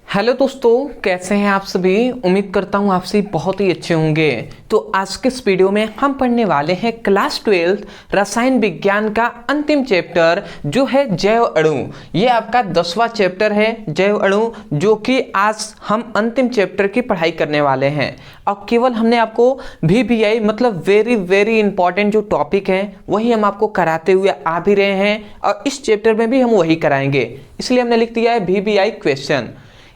Hello दोस्तों, कैसे हैं आप सभी। उम्मीद करता हूं आप सभी बहुत ही अच्छे होंगे। तो आज के इस वीडियो में हम पढ़ने वाले हैं क्लास 12 रसायन विज्ञान का अंतिम चैप्टर जो है जैव अणु। ये आपका 10वां चैप्टर है जैव अणु, जो कि आज हम अंतिम चैप्टर की पढ़ाई करने वाले हैं। और केवल हमने आपको VBI मतलब वेरी इंपॉर्टेंट जो टॉपिक है वही हम आपको कराते हुए आ भी रहे हैं, और इस चैप्टर में भी हम वही कराएंगे। इसलिए हमने लिख दिया है VBI क्वेश्चन।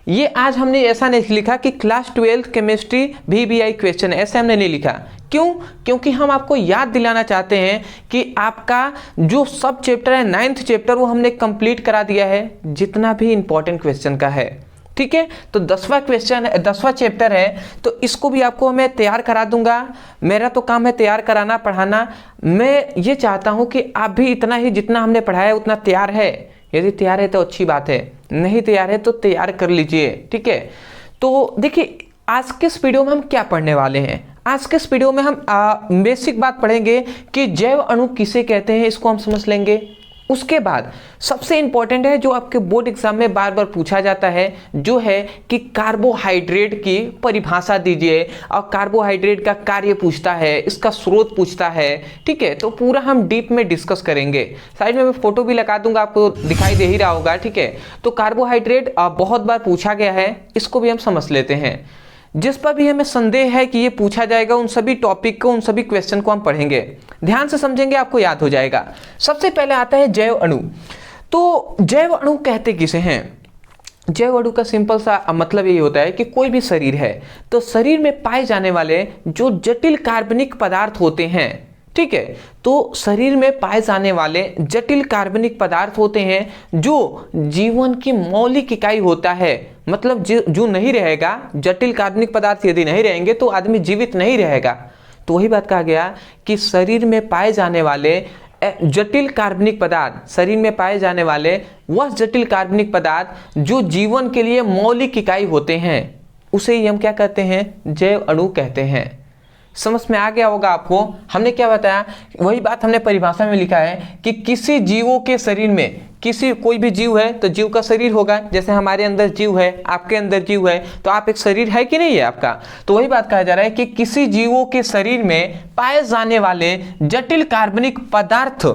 ये आज हमने ऐसा नहीं लिखा कि क्लास 12 केमिस्ट्री VBI क्वेश्चन, ऐसे हमने नहीं लिखा। क्यों? क्योंकि हम आपको याद दिलाना चाहते हैं कि आपका जो सब चैप्टर है 9th चैप्टर वो हमने कंप्लीट करा दिया है, जितना भी इंपॉर्टेंट क्वेश्चन का है। ठीक है, तो 10वां क्वेश्चन 10वां चैप्टर है, तो इसको भी आपको मैं तैयार करा दूंगा। मेरा तो काम है तैयार कराना, पढ़ाना। मैं ये चाहता हूँ कि आप भी इतना ही जितना हमने पढ़ाया उतना तैयार है। यदि तैयार है तो अच्छी बात है, नहीं तैयार है तो तैयार कर लीजिए। ठीक है, तो देखिए आज के इस वीडियो में हम क्या पढ़ने वाले हैं। आज के इस वीडियो में हम बेसिक बात पढ़ेंगे कि जैव अणु किसे कहते हैं, इसको हम समझ लेंगे। उसके बाद सबसे इंपॉर्टेंट है जो आपके बोर्ड एग्जाम में बार बार पूछा जाता है, जो है कि कार्बोहाइड्रेट की परिभाषा दीजिए। और कार्बोहाइड्रेट का कार्य पूछता है, इसका स्रोत पूछता है। ठीक है, तो पूरा हम डीप में डिस्कस करेंगे। साइड में मैं फोटो भी लगा दूंगा, आपको दिखाई दे ही रहा होगा। ठीक है, तो कार्बोहाइड्रेट बहुत बार पूछा गया है, इसको भी हम समझ लेते हैं। जिस पर भी हमें संदेह है कि ये पूछा जाएगा, उन सभी टॉपिक को, उन सभी क्वेश्चन को हम पढ़ेंगे, ध्यान से समझेंगे, आपको याद हो जाएगा। सबसे पहले आता है जैव अणु। तो जैव अणु कहते किसे हैं? जैव अणु का सिंपल सा मतलब ये होता है कि कोई भी शरीर है तो शरीर में पाए जाने वाले जो जटिल कार्बनिक पदार्थ होते हैं। ठीक है, तो शरीर में पाए जाने वाले जटिल कार्बनिक पदार्थ होते हैं जो जीवन की मौलिक इकाई होता है। मतलब जो नहीं रहेगा, जटिल कार्बनिक पदार्थ यदि नहीं रहेंगे तो आदमी जीवित नहीं रहेगा। तो वही बात कहा गया कि शरीर में पाए जाने वाले जटिल कार्बनिक पदार्थ, शरीर में पाए जाने वाले वह जटिल कार्बनिक पदार्थ जो जीवन के लिए मौलिक इकाई होते हैं, उसे ही हम क्या कहते हैं? जैव अणु कहते हैं। समझ में आ गया होगा आपको। हमने क्या बताया, वही बात हमने परिभाषा में लिखा है कि किसी जीवों के शरीर में, कोई भी जीव है तो जीव का शरीर होगा। जैसे हमारे अंदर जीव है, आपके अंदर जीव है, तो आप एक शरीर है कि नहीं है आपका। तो वही बात कहा जा रहा है कि किसी जीवों के शरीर में पाए जाने वाले जटिल कार्बनिक पदार्थ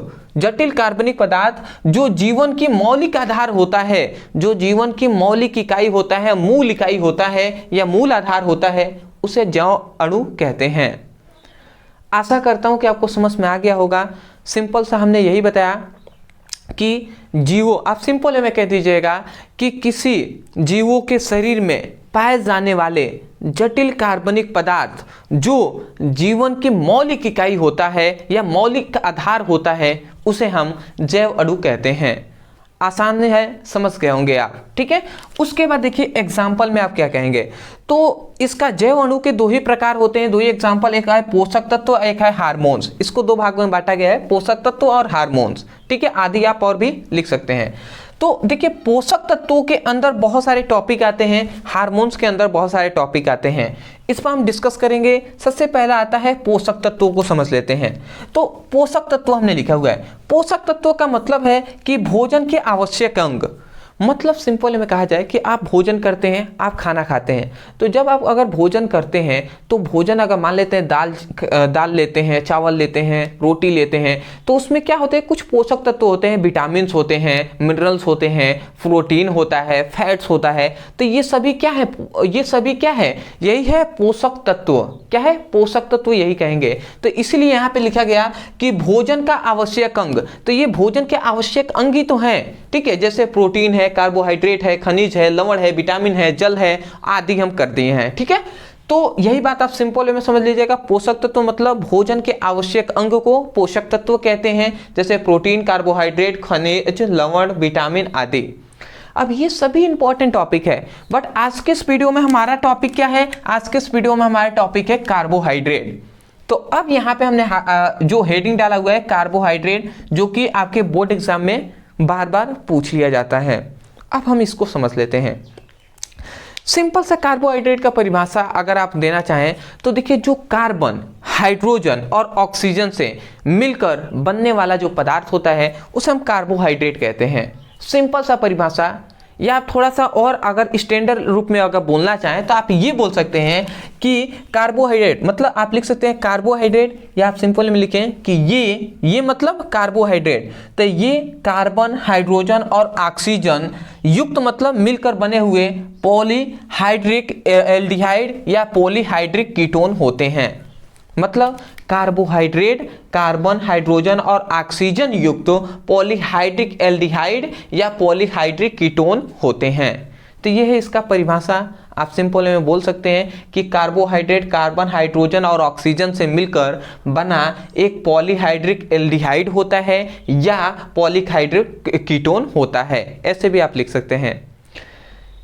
जो जीवन की मौलिक आधार होता है, जो जीवन की मौलिक इकाई होता है, मूल इकाई होता है या मूल आधार होता है, उसे जैव अणु कहते हैं। आशा करता हूं कि आपको समझ में आ गया होगा। सिंपल सा हमने यही बताया कि जीवों, आप सिंपल में कह दीजिएगा कि किसी जीवों के शरीर में पाए जाने वाले जटिल कार्बनिक पदार्थ जो जीवन की मौलिक इकाई होता है या मौलिक आधार होता है, उसे हम जैव अणु कहते हैं। आसान है, समझ गए होंगे आप। ठीक है, उसके बाद देखिए एग्जाम्पल में आप क्या कहेंगे। तो इसका जैव अणु के दो ही प्रकार होते हैं, दो ही एग्जाम्पल, एक है पोषक तत्व, एक है हार्मोन्स। इसको दो भागों में बांटा गया है, पोषक तत्व और हार्मोन्स। ठीक है, आदि आप और भी लिख सकते हैं। तो देखिए पोषक तत्वों के अंदर बहुत सारे टॉपिक आते हैं, हार्मोन्स के अंदर बहुत सारे टॉपिक आते हैं। इस पर हम डिस्कस करेंगे। सबसे पहला आता है पोषक तत्वों को समझ लेते हैं। तो पोषक तत्व हमने लिखा हुआ है। पोषक तत्वों का मतलब है कि भोजन के आवश्यक अंग। मतलब सिंपल में कहा जाए कि आप भोजन करते हैं, आप खाना खाते हैं, तो जब आप अगर भोजन करते हैं तो भोजन अगर मान लेते हैं दाल लेते हैं, चावल लेते हैं, रोटी लेते हैं, तो उसमें क्या होते हैं? कुछ पोषक तत्व होते हैं, विटामिन्स होते हैं, मिनरल्स होते हैं, प्रोटीन होता है, फैट्स होता है। तो ये सभी क्या है? ये सभी क्या है? यही है पोषक तत्व। क्या है? पोषक तत्व यही कहेंगे। तो इसलिए यहाँ पे लिखा गया कि भोजन का आवश्यक अंग। तो ये भोजन के आवश्यक अंग ही तो हैं। ठीक है, जैसे प्रोटीन है, कार्बोहाइड्रेट है, खनिज है, लवण है, विटामिन है, जल है, आदि हम कर दिए हैं। ठीक है, तो यही बात आप सिंपल में समझ लीजिएगा। पोषक तत्व मतलब भोजन के आवश्यक अंग को पोषक तत्व कहते हैं, जैसे प्रोटीन, कार्बोहाइड्रेट, खनिज, लवण, विटामिन आदि। अब ये सभी इंपॉर्टेंट टॉपिक है, बट आज के इस वीडियो में हमारा टॉपिक क्या है? आज के इस वीडियो में हमारा टॉपिक है कार्बोहाइड्रेट। तो अब यहाँ पे हमने जो हेडिंग डाला हुआ है कार्बोहाइड्रेट, जो कि आपके बोर्ड एग्जाम में बार बार पूछ लिया जाता है। अब हम इसको समझ लेते हैं। सिंपल सा कार्बोहाइड्रेट का परिभाषा अगर आप देना चाहें तो देखिए, जो कार्बन, हाइड्रोजन और ऑक्सीजन से मिलकर बनने वाला जो पदार्थ होता है उसे हम कार्बोहाइड्रेट कहते हैं। सिंपल सा परिभाषा, या आप थोड़ा सा और अगर स्टैंडर्ड रूप में अगर बोलना चाहें तो आप ये बोल सकते हैं कि कार्बोहाइड्रेट, मतलब आप लिख सकते हैं कार्बोहाइड्रेट, या आप सिंपल में लिखें कि ये मतलब कार्बोहाइड्रेट, तो ये कार्बन, हाइड्रोजन और ऑक्सीजन युक्त मतलब मिलकर बने हुए पॉलीहाइड्रिक एल्डिहाइड या पॉलीहाइड्रिक कीटोन होते हैं। मतलब कार्बोहाइड्रेट कार्बन, हाइड्रोजन और ऑक्सीजन युक्त पॉलीहाइड्रिक एल्डिहाइड या पॉलीहाइड्रिक कीटोन होते हैं। तो ये है इसका परिभाषा। आप सिंपल में बोल सकते हैं कि कार्बोहाइड्रेट कार्बन, हाइड्रोजन और ऑक्सीजन से मिलकर बना एक पॉलीहाइड्रिक एल्डिहाइड होता है या पॉलीहाइड्रिक कीटोन होता है, ऐसे भी आप लिख सकते हैं।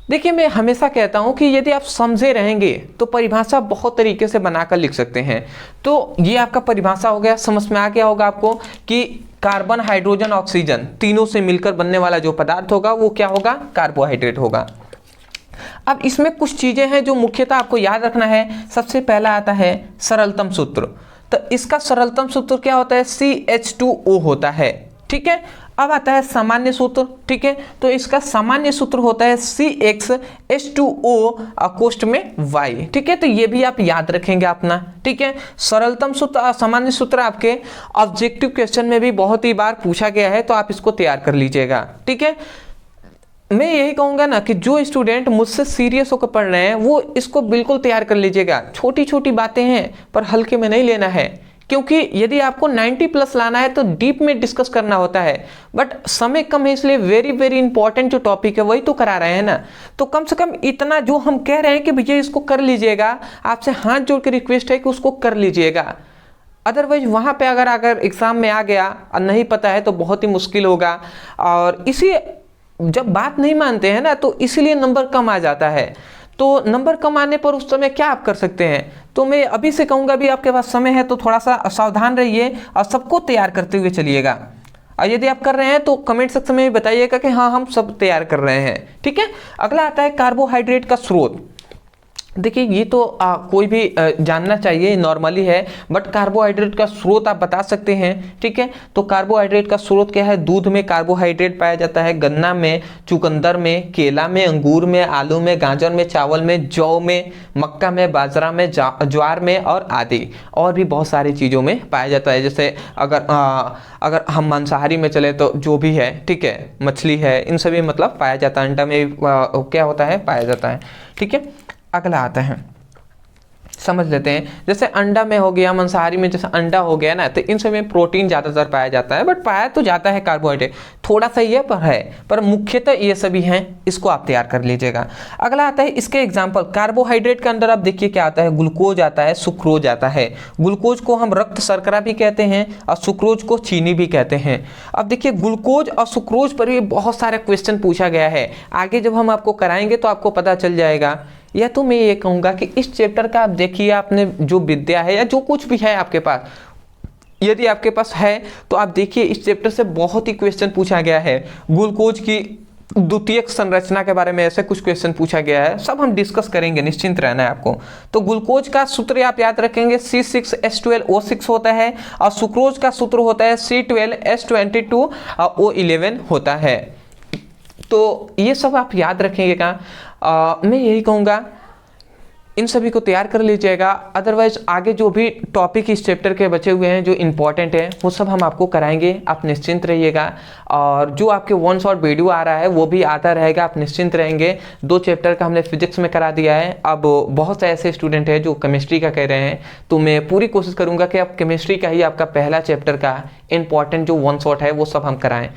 देखिए, मैं हमेशा कहता हूं कि यदि आप समझे रहेंगे तो परिभाषा बहुत तरीके से बनाकर लिख सकते हैं। तो ये आपका परिभाषा हो गया, समझ में आ गया होगा आपको कि कार्बन, हाइड्रोजन, ऑक्सीजन तीनों से मिलकर बनने वाला जो पदार्थ होगा वो क्या होगा, कार्बोहाइड्रेट होगा। अब इसमें कुछ चीजें हैं जो मुख्यतः आपको याद रखना है। सबसे पहला आता है सरलतम सूत्र। तो इसका सरलतम सूत्र क्या होता है, CH2O होता है, ठीक है। अब आता है सामान्य सूत्र, ठीक है। तो इसका सामान्य सूत्र होता है CxH2O कोष्ठ में Y, ठीक है। तो ये भी आप याद रखेंगे अपना, ठीक है। सरलतम सूत्र, सामान्य सूत्र आपके ऑब्जेक्टिव क्वेश्चन में भी बहुत ही बार पूछा गया है, तो आप इसको तैयार कर लीजिएगा, ठीक है। मैं यही कहूंगा ना कि जो स्टूडेंट मुझसे सीरियस होकर पढ़ रहे हैं वो इसको बिल्कुल तैयार कर लीजिएगा। छोटी छोटी बातें हैं पर हल्के में नहीं लेना है, क्योंकि यदि आपको 90 प्लस लाना है तो डीप में डिस्कस करना होता है, बट समय कम है, इसलिए वेरी वेरी इंपॉर्टेंट जो टॉपिक है वही तो करा रहे हैं ना। तो कम से कम इतना जो हम कह रहे हैं कि भैया इसको कर लीजिएगा, आपसे हाथ जोड़ के रिक्वेस्ट है कि उसको कर लीजिएगा। अदरवाइज वहाँ पे अगर एग्जाम में आ गया और नहीं पता है तो बहुत ही मुश्किल होगा। और इसी जब बात नहीं मानते हैं ना तो इसीलिए नंबर कम आ जाता है। तो नंबर कम आने पर उस समय क्या आप कर सकते हैं, तो मैं अभी से कहूँगा भी आपके पास समय है तो थोड़ा सा सावधान रहिए और सबको तैयार करते हुए चलिएगा। और यदि आप कर रहे हैं तो कमेंट सेक्शन में बताइएगा कि हाँ हम सब तैयार कर रहे हैं, ठीक है। अगला आता है कार्बोहाइड्रेट का स्रोत। देखिए, ये तो कोई भी जानना चाहिए, नॉर्मली है, बट कार्बोहाइड्रेट का स्रोत आप बता सकते हैं, ठीक है। तो कार्बोहाइड्रेट का स्रोत क्या है, दूध में कार्बोहाइड्रेट पाया जाता है, गन्ना में, चुकंदर में, केला में, अंगूर में, आलू में, गाजर में, चावल में, जौ में, मक्का में, बाजरा में, ज्वार में और आदि और भी बहुत सारी चीज़ों में पाया जाता है। जैसे अगर हम मांसाहारी में चले तो जो भी है, ठीक है, मछली है, इन सभी मतलब पाया जाता है। अंडा में क्या होता है, पाया जाता है, ठीक है। अगला आता है, समझ लेते हैं। जैसे अंडा में हो गया, मांसाहारी में जैसे अंडा हो गया ना, तो इन सब में प्रोटीन ज़्यादातर पाया जाता है, बट पाया तो जाता है कार्बोहाइड्रेट, थोड़ा सा ये पर है, पर मुख्यतः ये सभी हैं, इसको आप तैयार कर लीजिएगा। अगला आता है इसके एग्जाम्पल। कार्बोहाइड्रेट के अंदर आप देखिए क्या आता है, ग्लूकोज आता है, सुक्रोज आता है। ग्लूकोज को हम रक्त शर्करा भी कहते हैं और सुक्रोज को चीनी भी कहते हैं। अब देखिए, ग्लूकोज और सुक्रोज पर भी बहुत सारे क्वेश्चन पूछा गया है, आगे जब हम आपको कराएंगे तो आपको पता चल जाएगा। या तो मैं ये कहूँगा कि इस चैप्टर का आप देखिए, आपने जो विद्या है या जो कुछ भी है आपके पास, यदि आपके पास है तो आप देखिए इस चैप्टर से बहुत ही क्वेश्चन पूछा गया है। ग्लूकोज की द्वितीयक संरचना के बारे में ऐसे कुछ क्वेश्चन पूछा गया है, सब हम डिस्कस करेंगे, निश्चिंत रहना है आपको। तो ग्लूकोज का सूत्र आप याद रखेंगे, C6H12O6 होता है, और सुक्रोज का सूत्र होता है C12H22O11 होता है। तो ये सब आप याद रखेंगे। मैं यही कहूँगा इन सभी को तैयार कर लीजिएगा। अदरवाइज आगे जो भी टॉपिक इस चैप्टर के बचे हुए हैं जो इंपॉर्टेंट है वो सब हम आपको कराएंगे, आप निश्चिंत रहिएगा। और जो आपके वन शॉट वीडियो आ रहा है वो भी आता रहेगा, आप निश्चिंत रहेंगे। 2 चैप्टर का हमने फिजिक्स में करा दिया है, अब बहुत से ऐसे स्टूडेंट हैं जो केमिस्ट्री का कह रहे हैं, तो मैं पूरी कोशिश करूँगा कि आप केमिस्ट्री का ही आपका पहला चैप्टर का इंपॉर्टेंट जो वन शॉट है वो सब हम कराएँ।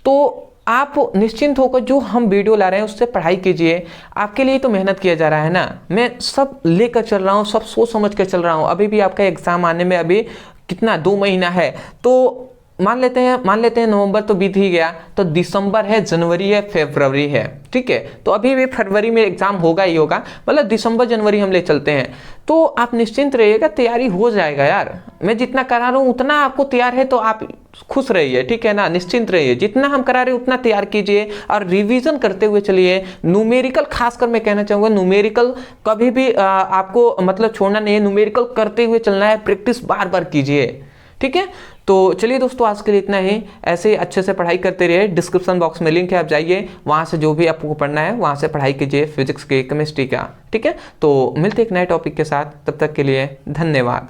तो आप निश्चिंत होकर जो हम वीडियो ला रहे हैं उससे पढ़ाई कीजिए, आपके लिए तो मेहनत किया जा रहा है ना। मैं सब लेकर चल रहा हूँ, सब सोच समझ कर चल रहा हूँ। अभी भी आपका एग्ज़ाम आने में अभी कितना 2 महीना है, तो मान लेते हैं नवंबर तो बीत ही गया, तो दिसंबर है, जनवरी है, फरवरी है, ठीक है। तो अभी भी फरवरी में एग्जाम होगा ही होगा, मतलब दिसंबर जनवरी हम ले चलते हैं। तो आप निश्चिंत रहिएगा, तैयारी हो जाएगा यार। मैं जितना करा रहा हूँ उतना आपको तैयार है तो आप खुश रहिए, ठीक है ना, निश्चिंत रहिए। जितना हम करा रहे हैं उतना तैयार कीजिए और रिवीजन करते हुए चलिए। न्यूमेरिकल खासकर मैं कहना चाहूँगा, न्यूमेरिकल कभी भी आपको मतलब छोड़ना नहीं है, न्यूमेरिकल करते हुए चलना है, प्रैक्टिस बार बार कीजिए, ठीक है। तो चलिए दोस्तों, आज के लिए इतना ही। ऐसे ही अच्छे से पढ़ाई करते रहिए। डिस्क्रिप्शन बॉक्स में लिंक है, आप जाइए वहाँ से जो भी आपको पढ़ना है वहाँ से पढ़ाई कीजिए, फिजिक्स के, केमिस्ट्री का। ठीक है, तो मिलते एक नए टॉपिक के साथ, तब तक के लिए धन्यवाद।